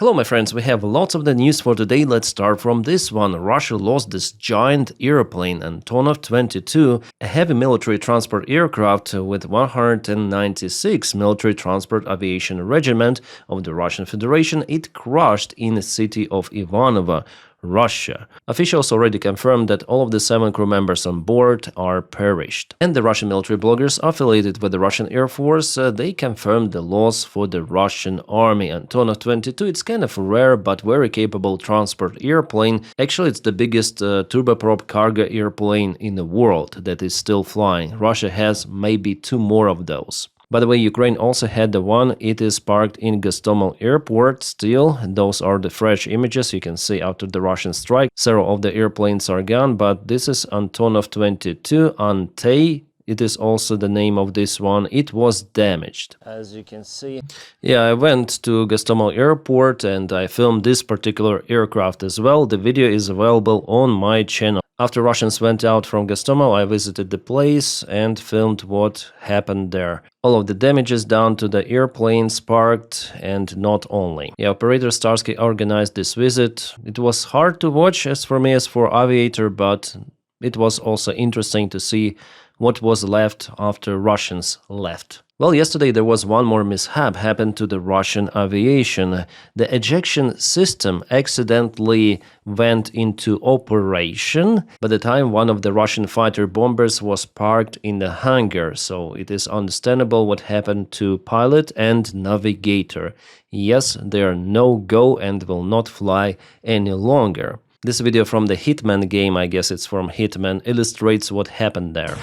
Hello my friends, we have lots of the news for today. Let's start from this one. Russia lost this giant airplane Antonov 22, a heavy military transport aircraft with 196 military transport aviation regiment of the Russian Federation. It crashed in the city of Ivanovo, Russia. Officials already confirmed that all of the 7 crew members on board are perished. And the Russian military bloggers affiliated with the Russian Air Force, they confirmed the loss for the Russian army. Antonov 22, it's kind of rare but very capable transport airplane. Actually, it's the biggest turboprop cargo airplane in the world that is still flying. Russia has maybe 2 more of those. By the way, Ukraine also had the one. It is parked in Gostomel airport still. Those are the fresh images you can see after the Russian strike. Several of the airplanes are gone, but this is Antonov 22, Ante. It is also the name of this one. It was damaged, as you can see. Yeah, I went to Gostomel airport and I filmed this particular aircraft as well. The video is available on my channel. After Russians went out from Gostomel, I visited the place and filmed what happened there. All of the damages down to the airplanes parked, and not only. The operator Starsky organized this visit. It was hard to watch as for me as for aviator, but it was also interesting to see what was left after Russians left. Well, yesterday there was one more mishap happened to the Russian aviation. The ejection system accidentally went into operation. By the time one of the Russian fighter bombers was parked in the hangar, so it is understandable what happened to pilot and navigator. Yes, they are no-go and will not fly any longer. This video from the Hitman game, I guess it's from Hitman, illustrates what happened there.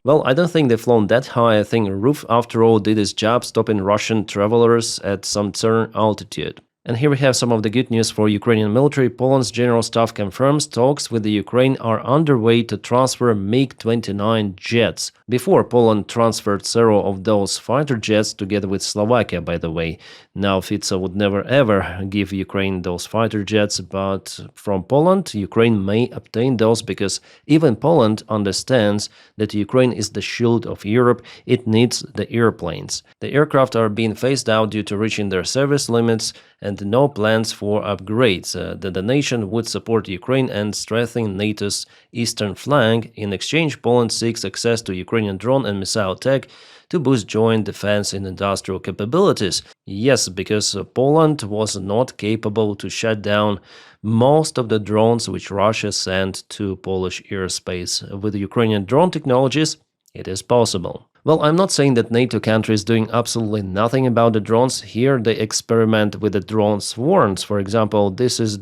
Well, I don't think they've flown that high. I think Ruf, after all, did his job stopping Russian travelers at some certain altitude. And here we have some of the good news for Ukrainian military. Poland's general staff confirms talks with the Ukraine are underway to transfer MiG-29 jets. Before, Poland transferred several of those fighter jets together with Slovakia, by the way. Now, Fico would never ever give Ukraine those fighter jets, but from Poland, Ukraine may obtain those because even Poland understands that Ukraine is the shield of Europe. It needs the airplanes. The aircraft are being phased out due to reaching their service limits and no plans for upgrades. The donation would support Ukraine and strengthen NATO's eastern flank. In exchange, Poland seeks access to Ukrainian drone and missile tech to boost joint defense and industrial capabilities. Yes, because Poland was not capable to shut down most of the drones which Russia sent to Polish airspace. With Ukrainian drone technologies, it is possible. Well, I'm not saying that NATO country is doing absolutely nothing about the drones. Here they experiment with the drone swarms. For example, this is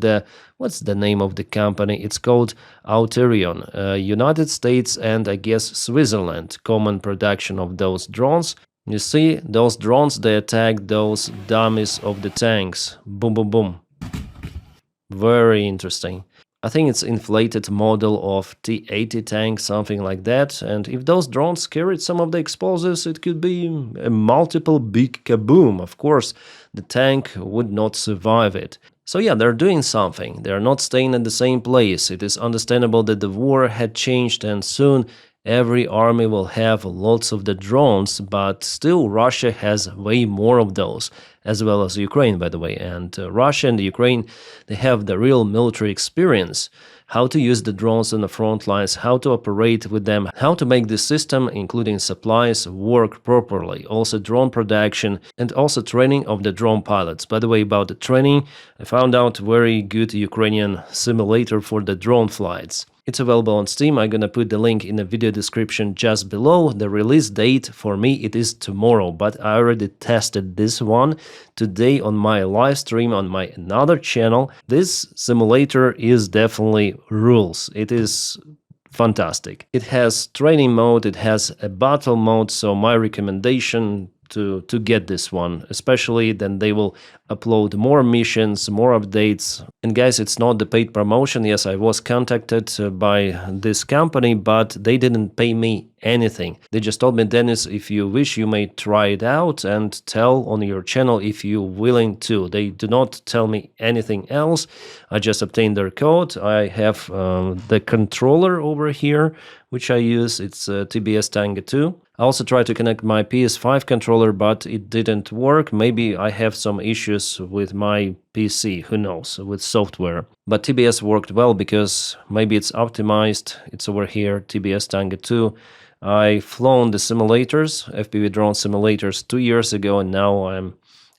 what's the name of the company? It's called Auterion. United States and I guess Switzerland, common production of those drones. You see, those drones, they attack those dummies of the tanks. Boom, boom, boom. Very interesting. I think it's inflated model of T-80 tank, something like that, and if those drones carried some of the explosives, it could be a multiple big kaboom. Of course, the tank would not survive it. So yeah, they're doing something. They're not staying at the same place. It is understandable that the war had changed and soon every army will have lots of the drones, but still Russia has way more of those, as well as Ukraine, by the way. And Russia and Ukraine, they have the real military experience, how to use the drones on the front lines, how to operate with them, how to make the system, including supplies, work properly. Also drone production and also training of the drone pilots. By the way, about the training, I found out very good Ukrainian simulator for the drone flights. It's available on Steam. I'm gonna put the link in the video description just below. The release date for me, it is tomorrow, but I already tested this one today on my live stream on my another channel. This simulator is definitely rules. It is fantastic. It has training mode, it has a battle mode, so my recommendation to get this one, especially then they will upload more missions, more updates. And guys, it's not the paid promotion. Yes, I was contacted by this company, but they didn't pay me anything. They just told me, Dennis, if you wish, you may try it out and tell on your channel if you're willing to. They do not tell me anything else. I just obtained their code. I have the controller over here, which I use. It's TBS Tango 2. I also tried to connect my PS5 controller, but it didn't work. Maybe I have some issues with my PC, who knows, with software. But TBS worked well because maybe it's optimized. It's over here, TBS Tango 2. I flown the simulators, FPV drone simulators 2 years ago, and now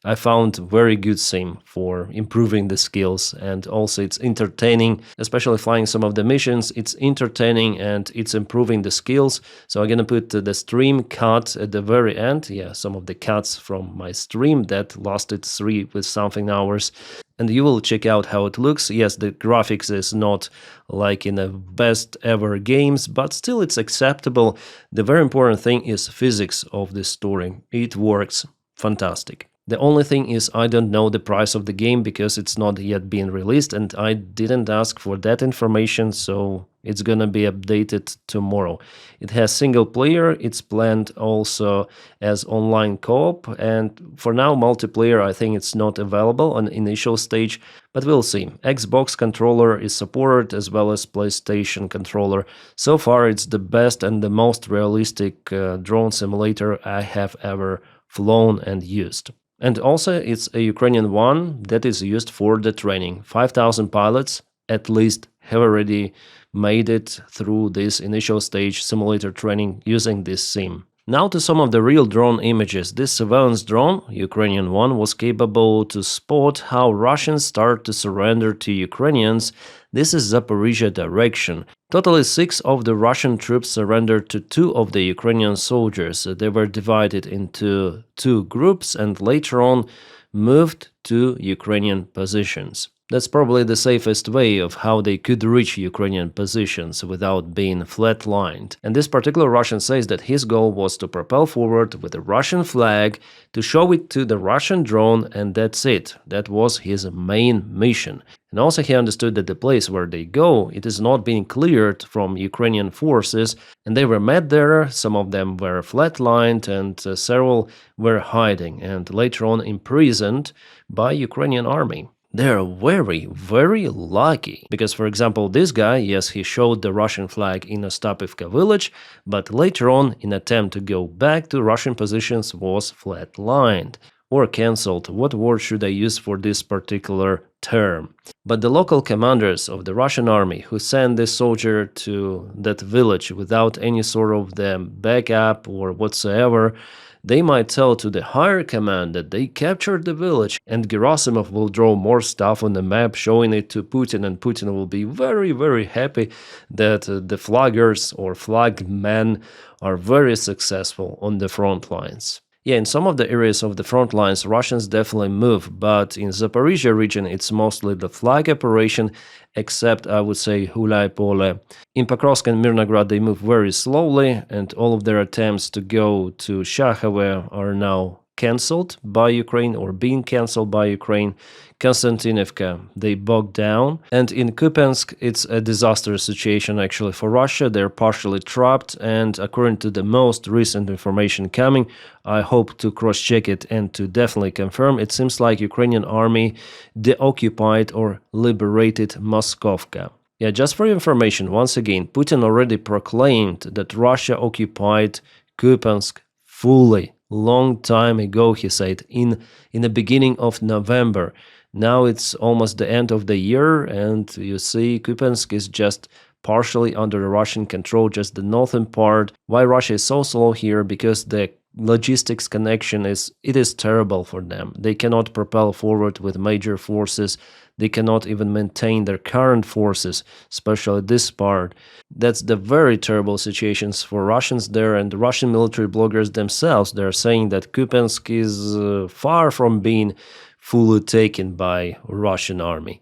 I found very good sim for improving the skills, and also it's entertaining, especially flying some of the missions. It's entertaining and it's improving the skills. So I'm gonna put the stream cut at the very end. Yeah, some of the cuts from my stream that lasted 3 with something hours. And you will check out how it looks. Yes, the graphics is not like in the best ever games, but still it's acceptable. The very important thing is physics of this story. It works fantastic. The only thing is I don't know the price of the game because it's not yet been released and I didn't ask for that information, so it's gonna be updated tomorrow. It has single player, it's planned also as online co-op, and for now multiplayer I think it's not available on initial stage, but we'll see. Xbox controller is supported as well as PlayStation controller. So far it's the best and the most realistic drone simulator I have ever flown and used. And also it's a Ukrainian one that is used for the training. 5,000 pilots at least have already made it through this initial stage simulator training using this sim. Now to some of the real drone images. This surveillance drone, Ukrainian one, was capable to spot how Russians start to surrender to Ukrainians. This is Zaporizhia direction. Totally 6 of the Russian troops surrendered to 2 of the Ukrainian soldiers. They were divided into 2 groups and later on moved to Ukrainian positions. That's probably the safest way of how they could reach Ukrainian positions without being flatlined. And this particular Russian says that his goal was to propel forward with the Russian flag, to show it to the Russian drone, and that's it. That was his main mission. And also he understood that the place where they go, it is not being cleared from Ukrainian forces, and they were met there. Some of them were flatlined and several were hiding and later on imprisoned by Ukrainian army. They're very, very lucky. Because, for example, this guy, yes, he showed the Russian flag in Ostapivka village, but later on, in attempt to go back to Russian positions, was flatlined or cancelled. What word should I use for this particular term? But the local commanders of the Russian army who sent this soldier to that village without any sort of the backup or whatsoever, they might tell to the higher command that they captured the village, and Gerasimov will draw more stuff on the map showing it to Putin, and Putin will be very, very happy that the flaggers or flagmen are very successful on the front lines. Yeah, in some of the areas of the front lines, Russians definitely move, but in Zaporizhia region, it's mostly the flag operation, except, I would say, Hulai Pole. In Pokrovsk and Mirnograd, they move very slowly, and all of their attempts to go to Shakhove are now cancelled by Ukraine or being cancelled by Ukraine. Konstantinivka, they bogged down. And in Kupiansk, it's a disastrous situation actually for Russia. They're partially trapped, and according to the most recent information coming, I hope to cross-check it and to definitely confirm, it seems like Ukrainian army deoccupied or liberated Moskovka. Yeah, just for your information, once again, Putin already proclaimed that Russia occupied Kupiansk fully. Long time ago, he said, in the beginning of November. Now it's almost the end of the year, and you see Kupiansk is just partially under Russian control, just the northern part. Why Russia is so slow here? Because the logistics connection is terrible for them. They cannot propel forward with major forces. They cannot even maintain their current forces, especially this part. That's the very terrible situations for Russians there, and the Russian military bloggers themselves, they're saying that Kupiansk is far from being fully taken by Russian army.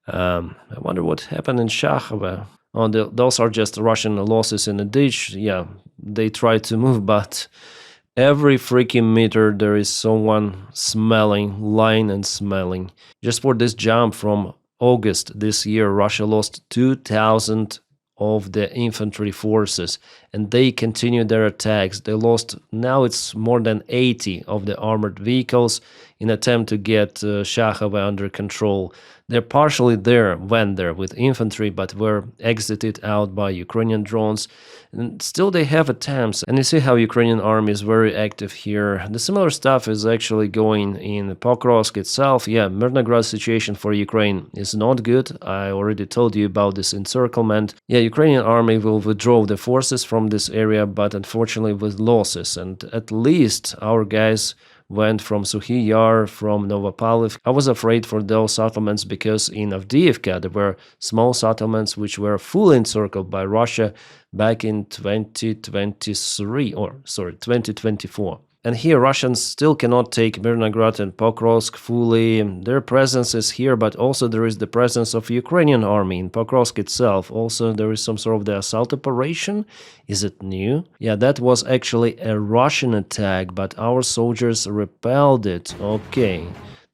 I wonder what happened in Shakhove. Oh, those are just Russian losses in the ditch. Yeah, they tried to move, but Every freaking meter there is someone smelling, lying and smelling. Just for this jump from August this year, Russia lost 2,000 of the infantry forces, and they continue their attacks. They lost, now it's more than 80 of the armored vehicles in attempt to get Shakhova under control. They're partially went there with infantry, but were exited out by Ukrainian drones. And still they have attempts, and you see how Ukrainian army is very active here. The similar stuff is actually going in Pokrovsk itself. Yeah, Mirnograd situation for Ukraine is not good. I already told you about this encirclement. Yeah, Ukrainian army will withdraw the forces from this area, but unfortunately with losses. And at least our guys went from Sukhy Yar, from Novopavlivsk. I was afraid for those settlements because in Avdiivka there were small settlements which were fully encircled by Russia back in 2024. And here Russians still cannot take Mirnograd and Pokrovsk fully. Their presence is here, but also there is the presence of Ukrainian army in Pokrovsk itself. Also there is some sort of the assault operation. Is it new? Yeah, that was actually a Russian attack, but our soldiers repelled it. Okay.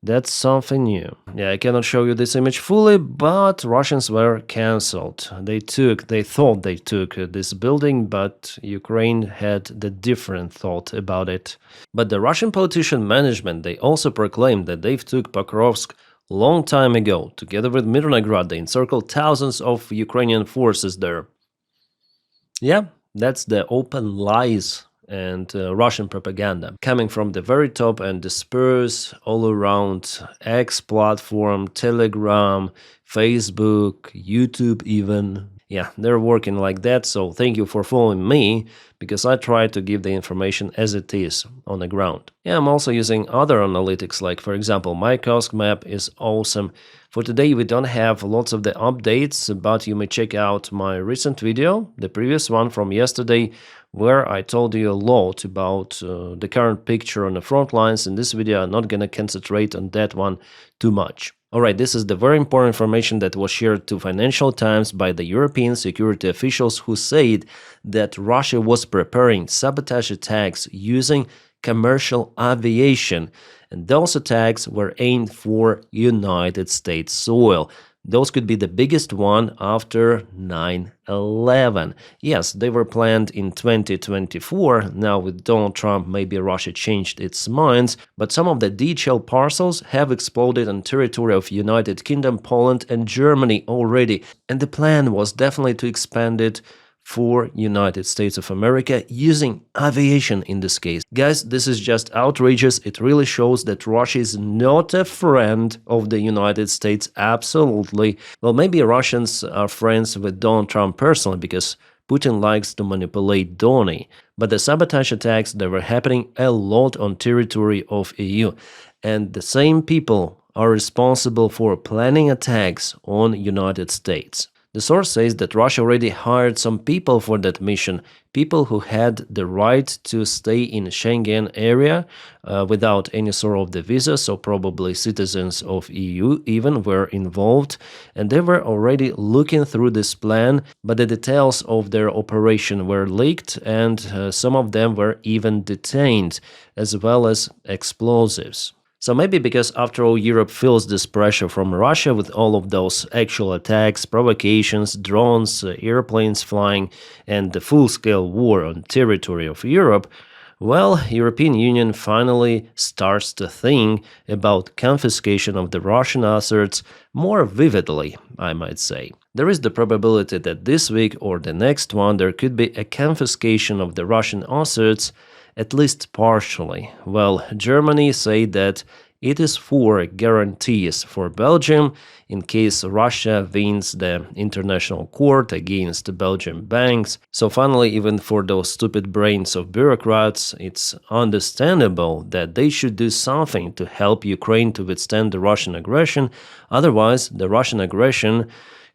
That's something new. Yeah, I cannot show you this image fully, but Russians were cancelled. They thought they took this building, but Ukraine had the different thought about it. But the Russian politician management, they also proclaimed that they took Pokrovsk long time ago. Together with Mirnograd, they encircled thousands of Ukrainian forces there. Yeah, that's the open lies and Russian propaganda coming from the very top and disperse all around X platform, Telegram, Facebook, YouTube even. Yeah, they're working like that, so thank you for following me, because I try to give the information as it is on the ground. Yeah, I'm also using other analytics, like for example, my Kursk map is awesome. For today we don't have lots of the updates, but you may check out my recent video, the previous one from yesterday, where I told you a lot about the current picture on the front lines. In this video I'm not gonna concentrate on that one too much. Alright, this is the very important information that was shared to Financial Times by the European security officials, who said that Russia was preparing sabotage attacks using commercial aviation, and those attacks were aimed for United States soil. Those could be the biggest one after 9/11. Yes, they were planned in 2024. Now with Donald Trump, maybe Russia changed its minds, but some of the DHL parcels have exploded on territory of United Kingdom, Poland and Germany already. And the plan was definitely to expand it for United States of America using aviation in this case. Guys, this is just outrageous. It really shows that Russia is not a friend of the United States, absolutely. Well, maybe Russians are friends with Donald Trump personally, because Putin likes to manipulate Donny. But the sabotage attacks, they were happening a lot on territory of EU. And the same people are responsible for planning attacks on United States. The source says that Russia already hired some people for that mission, people who had the right to stay in Schengen area without any sort of the visa, so probably citizens of EU even were involved, and they were already looking through this plan, but the details of their operation were leaked, and some of them were even detained, as well as explosives. So maybe because after all Europe feels this pressure from Russia with all of those actual attacks, provocations, drones, airplanes flying, and the full-scale war on territory of Europe, well, European Union finally starts to think about confiscation of the Russian assets more vividly, I might say. There is the probability that this week or the next one there could be a confiscation of the Russian assets, at least partially. Well, Germany said that it is for guarantees for Belgium in case Russia wins the international court against Belgian banks. So finally, even for those stupid brains of bureaucrats, it's understandable that they should do something to help Ukraine to withstand the Russian aggression. Otherwise, the Russian aggression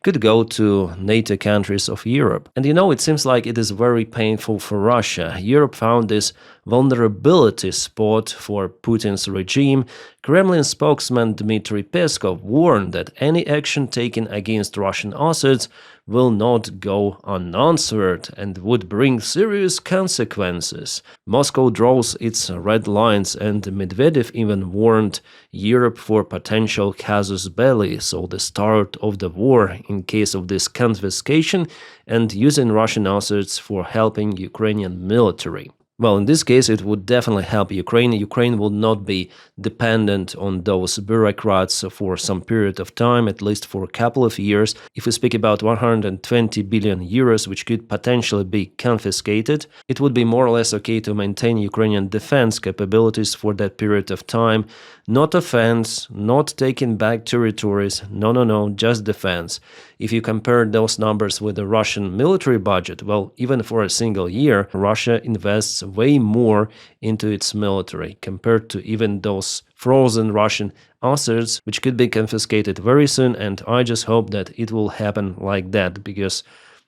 could go to NATO countries of Europe. And you know, it seems like it is very painful for Russia. Europe found this vulnerability spot for Putin's regime, Kremlin spokesman Dmitry Peskov warned that any action taken against Russian assets will not go unanswered and would bring serious consequences. Moscow draws its red lines, and Medvedev even warned Europe for potential casus belli, so the start of the war in case of this confiscation and using Russian assets for helping Ukrainian military. Well, in this case, it would definitely help Ukraine. Ukraine will not be dependent on those bureaucrats for some period of time, at least for a couple of years. If we speak about 120 billion euros, which could potentially be confiscated, it would be more or less okay to maintain Ukrainian defense capabilities for that period of time. Not offense, not taking back territories, no, just defense. If you compare those numbers with the Russian military budget, well, even for a single year, Russia invests way more into its military compared to even those frozen Russian assets, which could be confiscated very soon, and I just hope that it will happen like that, because,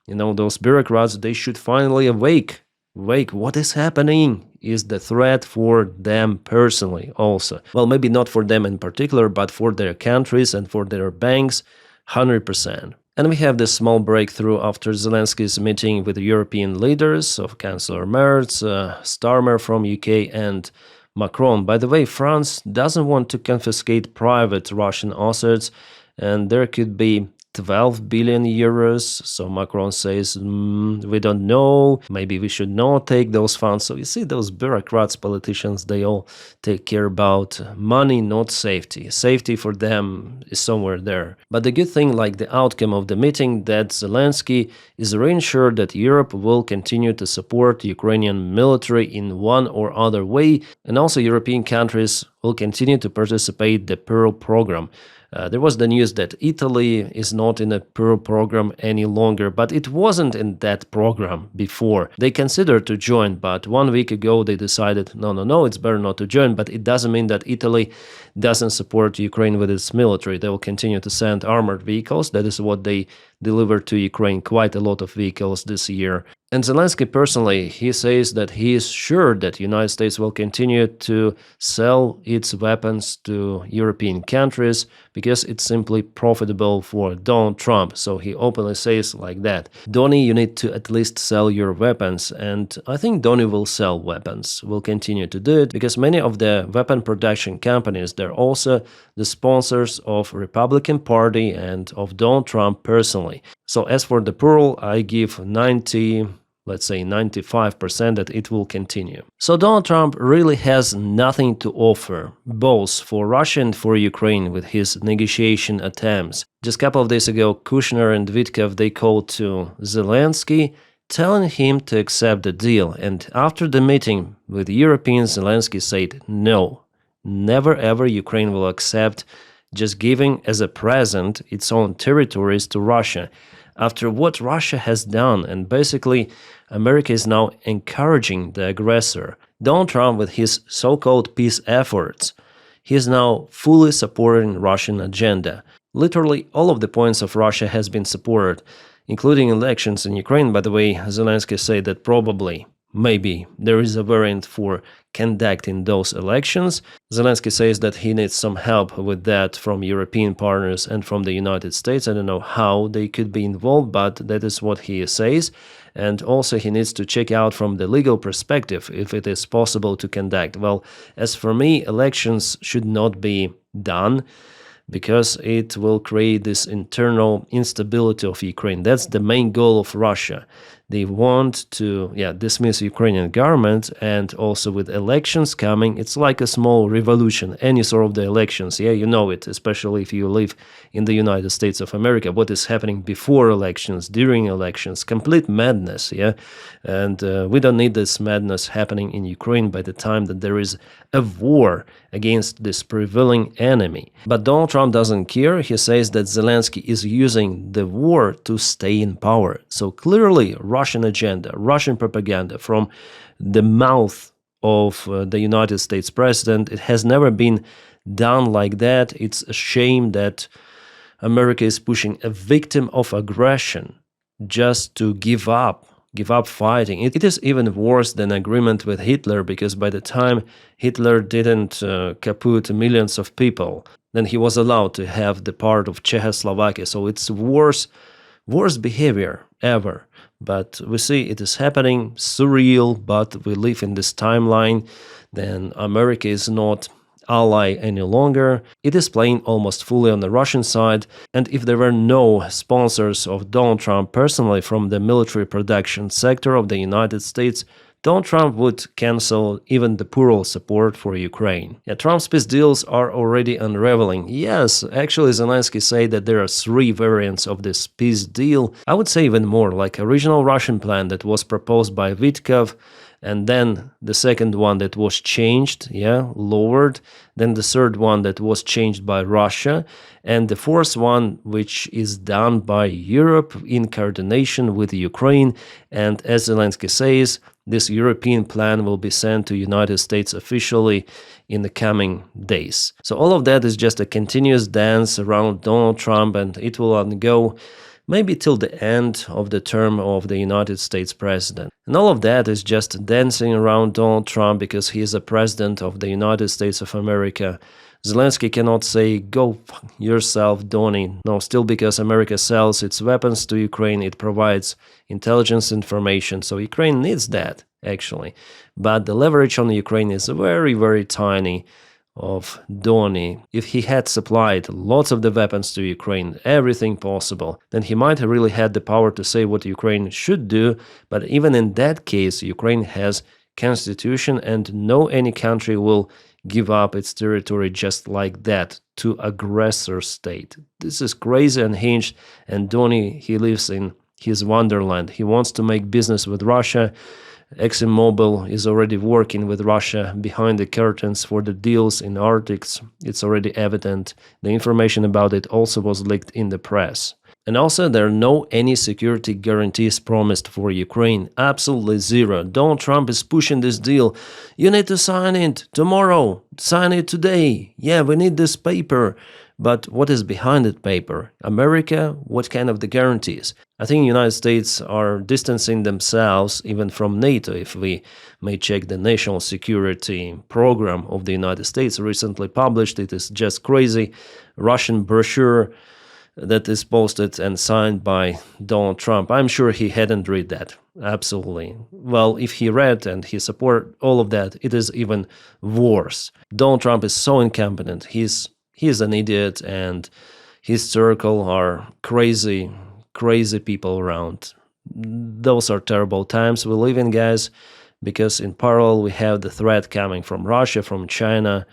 those bureaucrats, they should finally awake. What is happening? Is the threat for them personally also. Well, maybe not for them in particular, but for their countries and for their banks, 100%. And we have this small breakthrough after Zelensky's meeting with European leaders of Chancellor Merz, Starmer from UK, and Macron. By the way, France doesn't want to confiscate private Russian assets, and there could be 12 billion euros. So Macron says, we don't know, maybe we should not take those funds. So you see, those bureaucrats, politicians, they all take care about money, not safety. Safety for them is somewhere there. But the good thing, like the outcome of the meeting, that Zelensky is reassured that Europe will continue to support Ukrainian military in one or other way, and also European countries will continue to participate in the Pearl program. There was the news that Italy is not in a Pearl program any longer, but it wasn't in that program before. They considered to join, but 1 week ago they decided, no, it's better not to join. But it doesn't mean that Italy doesn't support Ukraine with its military. They will continue to send armored vehicles. That is what they delivered to Ukraine, quite a lot of vehicles this year. And Zelensky personally, he says that he is sure that the United States will continue to sell its weapons to European countries because it's simply profitable for Donald Trump. So he openly says like that. Donny, you need to at least sell your weapons. And I think Donny will sell weapons, will continue to do it, because many of the weapon production companies, they're also the sponsors of Republican Party and of Donald Trump personally. So as for the Pearl, I give 95% that it will continue. So Donald Trump really has nothing to offer, both for Russia and for Ukraine, with his negotiation attempts. Just a couple of days ago, Kushner and Vitkov, they called to Zelensky, telling him to accept the deal. And after the meeting with Europeans, Zelensky said, no, never ever Ukraine will accept just giving as a present its own territories to Russia. After what Russia has done, and basically America is now encouraging the aggressor. Donald Trump, with his so-called peace efforts, he is now fully supporting Russian agenda. Literally all of the points of Russia has been supported, including elections in Ukraine. By the way, Zelensky said that probably, maybe, there is a variant for conducting those elections. Zelensky says that he needs some help with that from European partners and from the United States. I don't know how they could be involved, but that is what he says. And also he needs to check out from the legal perspective if it is possible to conduct. Well, as for me, elections should not be done, because it will create this internal instability of Ukraine. That's the main goal of Russia. They want to dismiss Ukrainian government, and also with elections coming, it's like a small revolution, any sort of the elections. Yeah, you know it, especially if you live in the United States of America. What is happening before elections, during elections, complete madness, yeah? And we don't need this madness happening in Ukraine by the time that there is a war against this prevailing enemy. But Donald Trump doesn't care. He says that Zelensky is using the war to stay in power. So clearly, Russian agenda, Russian propaganda from the mouth of the United States president, it has never been done like that. It's a shame that America is pushing a victim of aggression just to give up give up fighting. It is even worse than agreement with Hitler, because by the time Hitler didn't kaput millions of people, then he was allowed to have the part of Czechoslovakia. So it's worst behavior ever. But we see it is happening, surreal, but we live in this timeline. Then America is not ally any longer. It is playing almost fully on the Russian side, and if there were no sponsors of Donald Trump personally from the military production sector of the United States, Donald Trump would cancel even the plural support for Ukraine. Yeah, Trump's peace deals are already unraveling. Yes, actually Zelensky said that there are 3 variants of this peace deal. I would say even more, like original Russian plan that was proposed by Vitkov, and then the second one that was changed, lowered, then the third one that was changed by Russia, and the fourth one which is done by Europe in coordination with Ukraine. And as Zelensky says, this European plan will be sent to United States officially in the coming days. So all of that is just a continuous dance around Donald Trump, and it will go maybe till the end of the term of the United States president. And all of that is just dancing around Donald Trump because he is a president of the United States of America. Zelensky cannot say, go yourself, Donny. No, still because America sells its weapons to Ukraine, it provides intelligence information, so Ukraine needs that, actually. But the leverage on Ukraine is very, very tiny of Donny. If he had supplied lots of the weapons to Ukraine, everything possible, then he might have really had the power to say what Ukraine should do. But even in that case, Ukraine has constitution, and no any country will give up its territory just like that to aggressor state. This is crazy, unhinged, and Donny, he lives in his wonderland. He wants to make business with Russia. ExxonMobil is already working with Russia behind the curtains for the deals in Arctic. It's already evident. The information about it also was leaked in the press. And also, there are no any security guarantees promised for Ukraine. Absolutely zero. Donald Trump is pushing this deal. You need to sign it tomorrow. Sign it today. Yeah, we need this paper. But what is behind that paper? America? What kind of the guarantees? I think the United States are distancing themselves even from NATO. If we may check the national security program of the United States recently published, it is just crazy. Russian brochure that is posted and signed by Donald Trump. I'm sure he hadn't read that. Absolutely. Well, if he read and he support all of that, it is even worse. Donald Trump is so incompetent. He's an idiot, and his circle are crazy people around. Those are terrible times we live in, guys, because in parallel we have the threat coming from Russia, from China.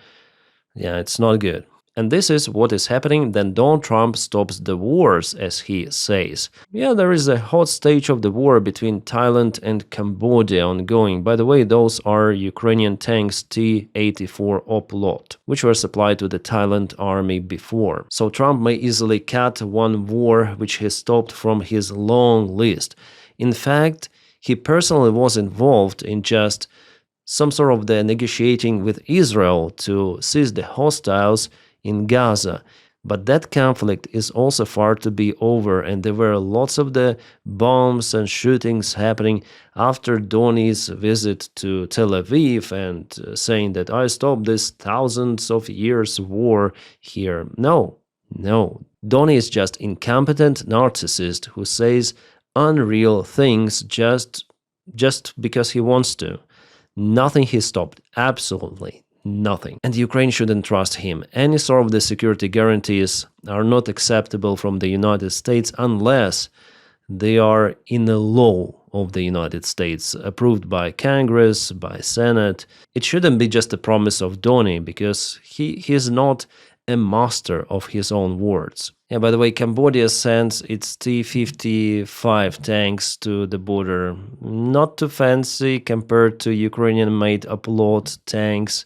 Yeah, it's not good. And this is what is happening. Then Donald Trump stops the wars, as he says. Yeah, there is a hot stage of the war between Thailand and Cambodia ongoing. By the way, those are Ukrainian tanks T-84 Oplot, which were supplied to the Thailand army before. So Trump may easily cut one war which he stopped from his long list. In fact, he personally was involved in just some sort of the negotiating with Israel to cease the hostiles in Gaza. But that conflict is also far to be over, and there were lots of the bombs and shootings happening after Donny's visit to Tel Aviv and saying that I stopped this thousands of years war here. No. Donny is just incompetent narcissist who says unreal things just because he wants to. Nothing he stopped. Absolutely nothing. And Ukraine shouldn't trust him. Any sort of the security guarantees are not acceptable from the United States unless they are in the law of the United States, approved by Congress, by Senate. It shouldn't be just a promise of Donny, because he is not a master of his own words. Yeah, by the way, Cambodia sends its T-55 tanks to the border. Not too fancy compared to Ukrainian-made Oplot tanks,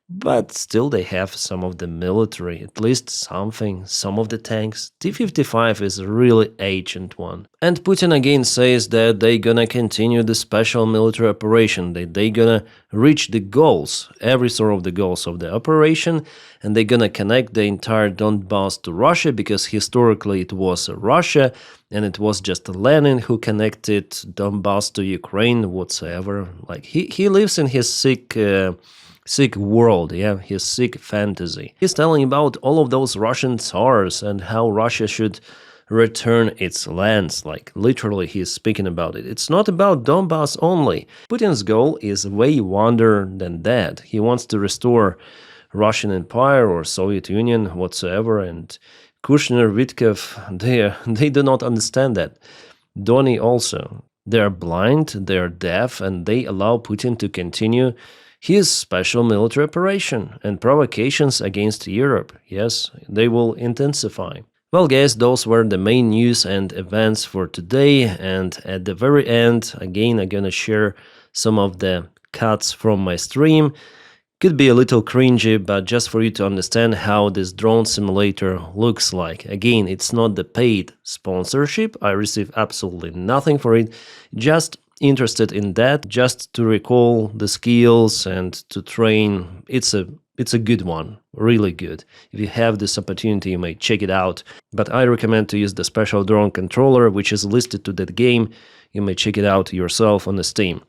But still they have some of the military, at least something, some of the tanks. T-55 is a really ancient one. And Putin again says that they gonna continue the special military operation, that they gonna reach the goals, every sort of the goals of the operation, and they gonna connect the entire Donbass to Russia, because historically it was Russia, and it was just Lenin who connected Donbass to Ukraine, whatsoever. Like he lives in his sick world, yeah, his sick fantasy. He's telling about all of those Russian tsars and how Russia should return its lands, like literally he's speaking about it. It's not about Donbass only. Putin's goal is way wider than that. He wants to restore Russian Empire or Soviet Union, whatsoever, and Kushner, Vitkov, they do not understand that. Doni also. They are blind, they are deaf, and they allow Putin to continue his special military operation, and provocations against Europe, yes, they will intensify. Well guys, those were the main news and events for today, and at the very end, again, I'm gonna share some of the cuts from my stream. Could be a little cringy, but just for you to understand how this drone simulator looks like. Again, it's not the paid sponsorship, I receive absolutely nothing for it, just interested in that, just to recall the skills and to train. It's a good one, really good. If you have this opportunity, you may check it out, but I recommend to use the special drone controller which is listed to that game. You may check it out yourself on the Steam.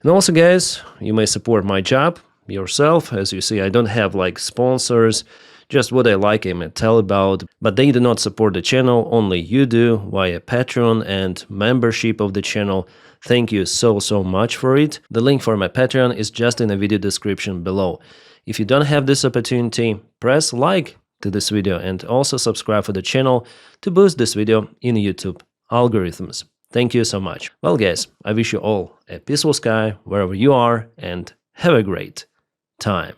And also guys, you may support my job yourself. As you see, I don't have like sponsors, just what I like I may tell about, but they do not support the channel, only you do via Patreon and membership of the channel. Thank you so much for it. The link for my Patreon is just in the video description below. If you don't have this opportunity, press like to this video and also subscribe for the channel to boost this video in YouTube algorithms. Thank you so much. Well guys, I wish you all a peaceful sky wherever you are and have a great time.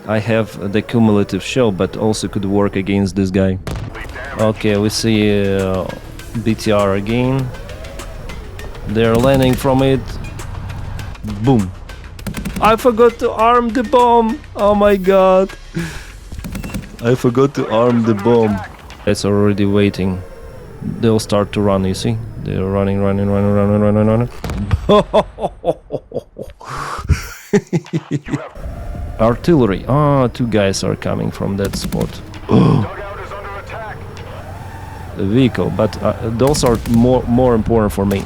I have the cumulative shell, but also could work against this guy. Okay, we see BTR again. They're landing from it. Boom. I forgot to arm the bomb. Oh my god. I forgot to arm the bomb. It's already waiting. They'll start to run, you see? They're running. Artillery. Ah, two guys are coming from that spot. A vehicle, but those are more important for me.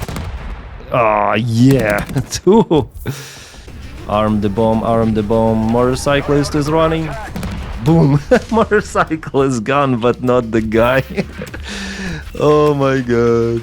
Ah, yeah, two. Arm the bomb. Motorcyclist is running. Boom. Motorcycle is gone, but not the guy. Oh my god.